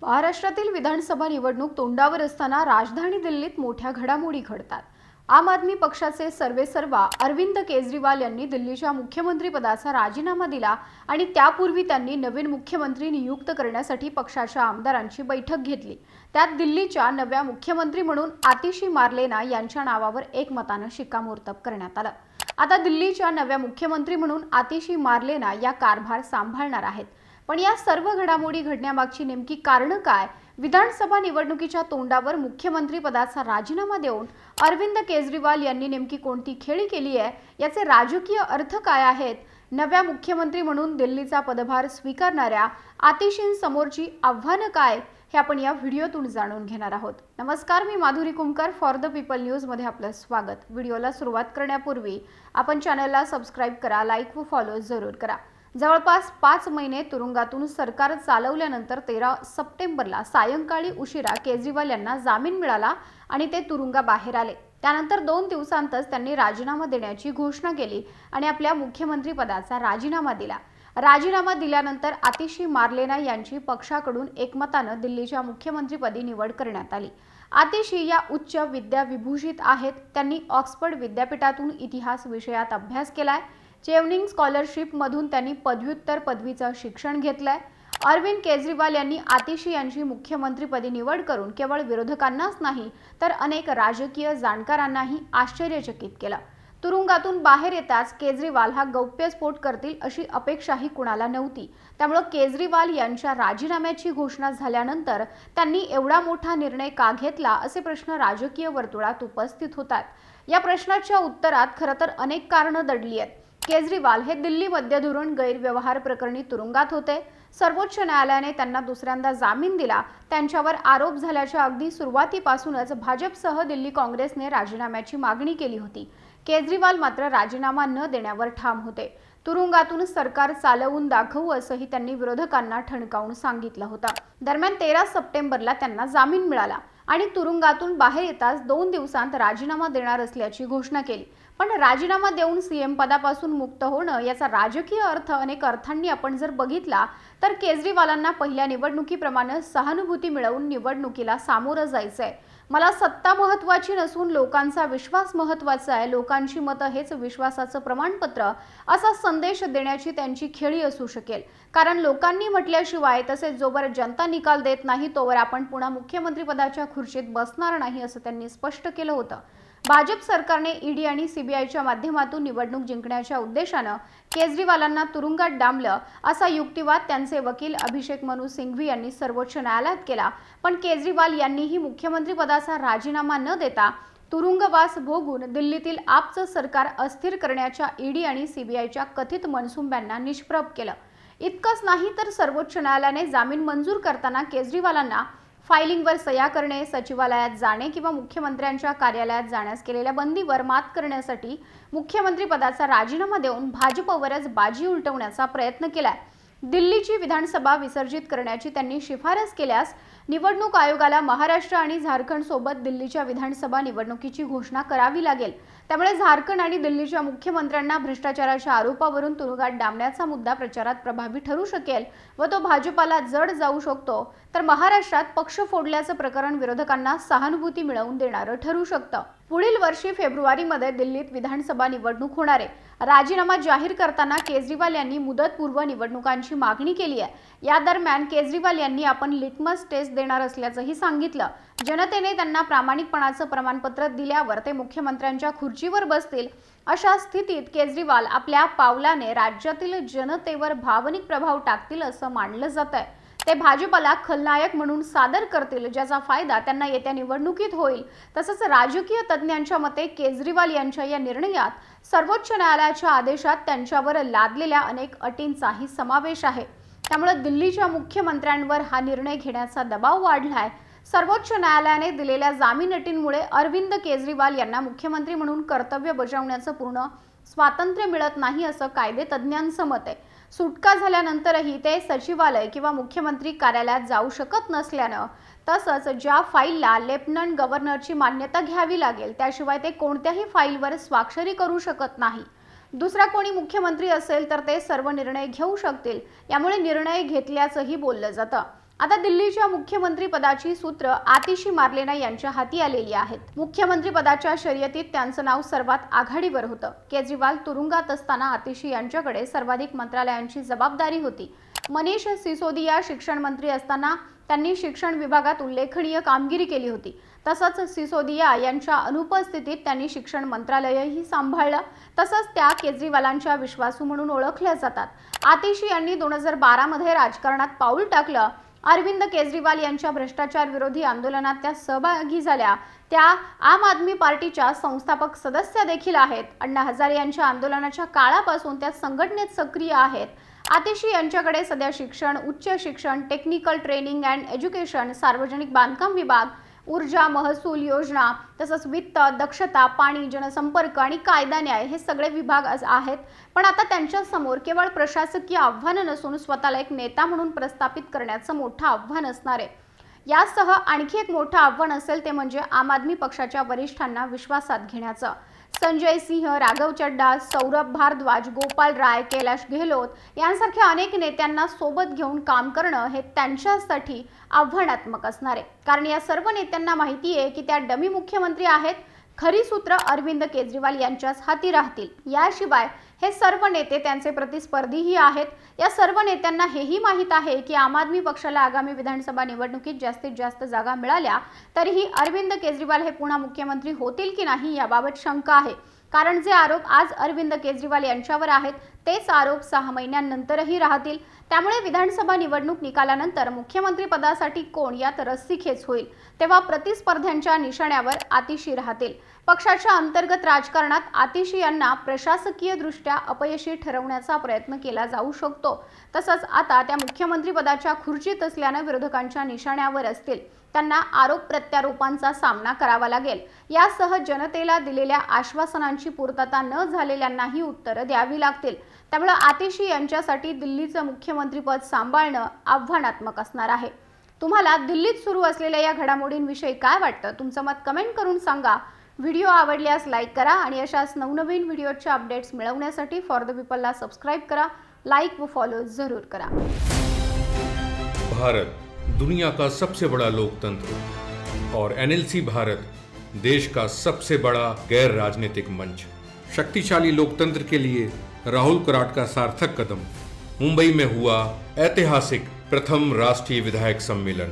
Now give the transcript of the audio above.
महाराष्ट्रातील विधानसभा निवडणूक तोंडावर असताना राजधानी दिल्लीत मोठ्या घडामोडी घडतात। आम आदमी पक्षाचे सर्वेसर्वा अरविंद केजरीवाल यांनी दिल्लीच्या मुख्यमंत्रीपदाचा राजीनामा दिला आणि त्यापूर्वी त्यांनी नवीन मुख्यमंत्री नियुक्त करण्यासाठी पक्षाच्या आमदारांची बैठक घेतली। त्यात दिल्लीच्या नव्या मुख्यमंत्री म्हणून आतिशी मार्लेना यांच्या नावावर एकमताने शिक्कामोर्तब करण्यात आलं। आता दिल्लीच्या नव्या मुख्यमंत्री म्हणून आतिशी मार्लेना या कारभार सांभाळणार आहेत। पण या सर्व घडामोडी घडण्यामागची नेमकी कारणं काय? विधानसभा निवडणुकीच्या तोंडावर मुख्यमंत्री पदाचा राजीनामा देऊन अरविंद केजरीवाल यांनी नेमकी कोणती खेळी केली आहे? याचे राजकीय अर्थ काय आहेत? नव्या मुख्यमंत्री म्हणून दिल्लीचा पदभार स्वीकारणाऱ्या आतिशींसमोरची आव्हानं काय? हे आपण या व्हिडिओतून जाणून घेणार आहोत। नमस्कार, मी Madhuri Kumkar, for the people news मध्ये आपलं स्वागत। व्हिडिओला सुरुवात करण्यापूर्वी आपण चॅनलला सबस्क्राइब करा, लाईक व फॉलो जरूर करा। जवळपास 5 महिने तुरुंगातून सरकार चालवल्यानंतर 13 सप्टेंबरला सायंकाळी उशिरा केजरीवाल यांना जामीन मिळाला आणि ते तुरुंगाबाहेर आले। त्यानंतर 2 दिवसांतच त्यांनी राजीनामा देण्याची घोषणा केली आणि आपल्या मुख्यमंत्री पदाचा राजीनामा दिला। राजीनामा दिल्यानंतर आतिशी मार्लेना यांची पक्षाकडून एकमताने दिल्लीच्या मुख्यमंत्रीपदी निवड करण्यात आली। आतिशी या उच्च विद्याविभूषित आहेत। त्यांनी ऑक्सफर्ड विद्यापीठातून इतिहास विषयात अभ्यास केलाय। चेवनिंग स्कॉलरशिप मधून त्यांनी पदव्युत्तर पदवीचं शिक्षण घेतलंय। अरविंद केजरीवाल यांनी आतिशी यांची मुख्यमंत्रीपदी निवड करून केवळ विरोधकांनाच नाही तर अनेक राजकीय जाणकारांनाही आश्चर्यचकित केलं। तुरुंगातून बाहेर येताच केजरीवाल हा गौप्यस्फोट करतील अशी अपेक्षाही कुणाला नव्हती। त्यामुळे केजरीवाल यांच्या राजीनाम्याची घोषणा झाल्यानंतर त्यांनी एवढा मोठा निर्णय का घेतला असे प्रश्न राजकीय वर्तुळात उपस्थित होतात। या प्रश्नाच्या उत्तरात खरं तर अनेक कारणं दडली आहेत। केजरीवाल हे दिल्ली मध्य धोरण गैरव्यवहार प्रकरणी तुरुंगात होते। सर्वोच्च न्यायालयाने त्यांना दुसऱ्यांदा जामीन दिला। त्यांच्यावर आरोप झाल्याच्या अगदी सुरुवातीपासूनच भाजपसह दिल्ली काँग्रेसने राजीनाम्याची मागणी केली होती। केजरीवाल मात्र राजीनामा न देण्यावर ठाम होते। तुरुंगातून सरकार चालवून दाखवू असंही त्यांनी विरोधकांना ठणकावून सांगितलं होतं। दरम्यान 13 सप्टेंबरला त्यांना जामीन मिळाला आणि तुरुंगातून बाहेर येताच 2 दिवसांत राजीनामा देणार असल्याची घोषणा केली। पण राजीनामा देऊन सीएम पदापासून मुक्त होणं याचा राजकीय अर्थ अनेक अर्थांनी आपण जर बघितला तर केजरीवालांना पहिल्या निवडणुकीप्रमाणे सहानुभूती मिळवून निवडणुकीला सामोरं जायचंय। मला सत्ता महत्त्वाची नसून लोकांचा विश्वास महत्त्वाचा आहे, लोकांची मतं हेच विश्वासाचं प्रमाणपत्र असा संदेश देण्याची त्यांची खेळी असू शकेल। कारण लोकांनी म्हटल्याशिवाय तसेच जोवर जनता निकाल देत नाही तोवर आपण पुन्हा मुख्यमंत्रीपदाच्या खुर्चीत बसणार नाही असं त्यांनी स्पष्ट केलं होतं। भाजप सरकारने ईडी आणि सीबीआयच्या माध्यमातून निवडणूक जिंकण्याच्या उद्देशाने केजरीवालांना तुरुंगात डांबलं असा युक्तिवाद त्यांचे वकील अभिषेक मनु सिंघवी यांनी सर्वोच्च न्यायालयात केला। पण केजरीवाल यांनीही मुख्यमंत्री पदाचा राजीनामा न देता तुरुंगवास भोगून दिल्लीतील आपचं सरकार अस्थिर करण्याच्या ईडी आणि सीबीआयच्या कथित मनसुंब्यांना निष्प्रभ केलं। इतकंच नाही तर सर्वोच्च न्यायालयाने जामीन मंजूर करताना केजरीवालांना फायलिंगवर सह्या करणे, सचिवालयात जाणे किंवा मुख्यमंत्र्यांच्या कार्यालयात जाण्यास केलेल्या बंदीवर मात करण्यासाठी मुख्यमंत्री पदाचा राजीनामा देऊन भाजपवरच बाजी उलटवण्याचा प्रयत्न केलाय। दिल्लीची विधानसभा विसर्जित करण्याची त्यांनी शिफारस केल्यास निवडणूक आयोगाला महाराष्ट्र आणि झारखंड सोबत दिल्लीच्या विधानसभा निवडणुकीची घोषणा करावी लागेल। त्यामुळे झारखंड आणि दिल्लीच्या मुख्यमंत्र्यांना भ्रष्टाचाराच्या आरोपावरून तुरुंगात डांबण्याचा मुद्दा प्रचारात प्रभावी ठरू शकेल व तो भाजपाला जड जाऊ शकतो। तर महाराष्ट्रात पक्ष फोडल्याचं प्रकरण विरोधकांना सहानुभूती मिळवून देणारं ठरू शकतं। पुढील वर्षी फेब्रुवारीमध्ये दिल्लीत विधानसभा निवडणूक होणार आहे। राजीनामा जाहीर करताना केजरीवाल यांनी मुदतपूर्व निवडणुकांची मागणी केली आहे। या दरम्यान केजरीवाल यांनी आपण लिटमस टेस्ट देणार असल्याचंही सांगितलं। जनतेने त्यांना प्रामाणिकपणाचं प्रमाणपत्र दिल्यावर ते मुख्यमंत्र्यांच्या खुर्चीवर बसतील। अशा स्थितीत केजरीवाल आपल्या पावलाने राज्यातील जनतेवर भावनिक प्रभाव टाकतील असं मानलं जातंय। ते भाजपला खलनायक म्हणून सादर करतील, ज्याचा फायदा त्यांना येत्या निवडणुकीत होईल। तसंच राजकीय तज्ज्ञांच्या मते केजरीवाल यांच्या या निर्णयात सर्वोच्च न्यायालयाच्या आदेशात त्यांच्यावर लादलेल्या अनेक अटींचाही समावेश आहे। त्यामुळे दिल्लीच्या मुख्यमंत्र्यांवर हा निर्णय घेण्याचा दबाव वाढलाय। सर्वोच्च न्यायालयाने दिलेल्या जामीन अटींमुळे अरविंद केजरीवाल यांना मुख्यमंत्री म्हणून कर्तव्य बजावण्याचं पूर्ण स्वातंत्र्य मिळत नाही असं कायदेतज्ञांचं मत आहे। सुटका झाल्यानंतरही ते सचिवालय किंवा मुख्यमंत्री कार्यालयात जाऊ शकत नसल्यानं तसंच ज्या फाईलला लेफ्टनंट गव्हर्नरची मान्यता घ्यावी लागेल त्याशिवाय ते कोणत्याही फाईलवर स्वाक्षरी करू शकत नाही। दुसरा कोणी मुख्यमंत्री असेल तर ते सर्व निर्णय घेऊ शकतील। यामुळे निर्णय घेतल्याचंही बोललं जातं। आता दिल्लीच्या मुख्यमंत्री पदाची सूत्र आतिशी मार्लेना यांच्या हाती आलेली आहेत। मुख्यमंत्री पदाच्या शर्यतीत त्यांचं नाव सर्वात आघाडीवर होतं। केजरीवाल तुरुंगात असताना आतिशी यांच्याकडे सर्वाधिक मंत्रालयांची जबाबदारी होती। मनीष सिसोदिया शिक्षण मंत्री असताना त्यांनी शिक्षण विभागात उल्लेखनीय कामगिरी केली होती। तसंच सिसोदिया यांच्या अनुपस्थितीत त्यांनी शिक्षण मंत्रालयही सांभाळलं। तसंच त्या केजरीवालांच्या विश्वासू म्हणून ओळखल्या जातात। आतिशी यांनी 2012 मध्ये राजकारणात पाऊल टाकलं। अरविंद केजरीवाल यांच्या भ्रष्टाचार विरोधी आंदोलनात त्या सहभागी झाल्या। त्या आम आदमी पार्टीच्या संस्थापक सदस्य देखील आहेत। अण्णा हजारे यांच्या आंदोलनाच्या काळापासून त्या संघटनेत सक्रिय आहेत। आतिशी यांच्याकडे सध्या शिक्षण, उच्च शिक्षण, टेक्निकल ट्रेनिंग अँड एज्युकेशन, सार्वजनिक बांधकाम विभाग, ऊर्जा, महसूल योजना, तसंच वित्त, दक्षता, पाणी, जनसंपर्क आणि कायदा न्याय हे सगळे विभाग आहेत। पण आता त्यांच्या समोर केवळ प्रशासकीय आव्हान नसून स्वतःला एक नेता म्हणून प्रस्थापित करण्याचं मोठं आव्हान असणार आहे। यासह आणखी एक मोठं आव्हान असेल ते म्हणजे आम आदमी पक्षाच्या वरिष्ठांना विश्वासात घेण्याचं। संजय सिंह, राघव चड्डा, सौरभ भारद्वाज, गोपाल राय, कैलाश गेहलोत यांसारख्या अनेक नेत्यांना सोबत घेऊन काम करणं हे त्यांच्यासाठी आव्हानात्मक असणार आहे। कारण या सर्व नेत्यांना माहिती आहे की त्या डमी मुख्यमंत्री आहेत। खरी सूत्र अरविंद केजरीवाल यांच्याच हाती राहतील। याशिवाय हे सर्व नेते त्यांचे प्रतिस्पर्धीही आहेत। या सर्व नेत्यांना हेही माहीत आहे की आम आदमी पक्षाला आगामी विधानसभा निवडणुकीत जास्तीत जास्त जागा मिळाल्या तरीही अरविंद केजरीवाल हे पुन्हा मुख्यमंत्री होतील की नाही याबाबत शंका आहे। कारण जे आरोप आज अरविंद केजरीवाल यांच्यावर आहेत तेच आरोप 6 महिन्यांनंतरही राहतील। त्यामुळे विधानसभा निवडणूक निकालानंतर मुख्यमंत्री पदासाठी कोण यात रस्सीखेच होईल तेव्हा प्रतिस्पर्ध्यांच्या निशाण्यावर आतिशी राहतील। पक्षाच्या अंतर्गत राजकारणात आतिशी यांना प्रशासकीय दृष्ट्या अपयशी ठरवण्याचा प्रयत्न केला जाऊ शकतो। तसंच आता त्या मुख्यमंत्री पदाच्या खुर्चीत असल्याने विरोधकांच्या निशाण्यावर असतील। त्यांना आरोप प्रत्यारोपांचा सामना करावा लागेल। यासह जनतेला दिलेल्या आश्वासनांची पूर्तता न झालेल्यांनाही उत्तरं द्यावी लागतील। त्यामुळे आतिशी यांच्यासाठी दिल्लीचं मुख्यमंत्रीपद सांभाळणं आव्हानात्मक असणार आहे। तुम्हाला दिल्लीत सुरू असलेल्या या घडामोडींविषयी काय वाटतं? तुमचं मत कमेंट करून सांगा। व्हिडिओ आवडल्यास लाईक करा आणि अशाच नवनवीन व्हिडिओच्या अपडेट्स मिळवण्यासाठी फॉर द पीपलला सबस्क्राइब करा, लाईक व फॉलो जरूर करा। भारत दुनिया का सबसे बड़ा लोकतंत्र और एनएलसी भारत देश का सबसे बड़ा गैर राजनीतिक मंच। शक्तिशाली लोकतंत्र के लिए राहुल कराट का सार्थक कदम। मुंबई में हुआ ऐतिहासिक प्रथम राष्ट्रीय विधायक सम्मेलन।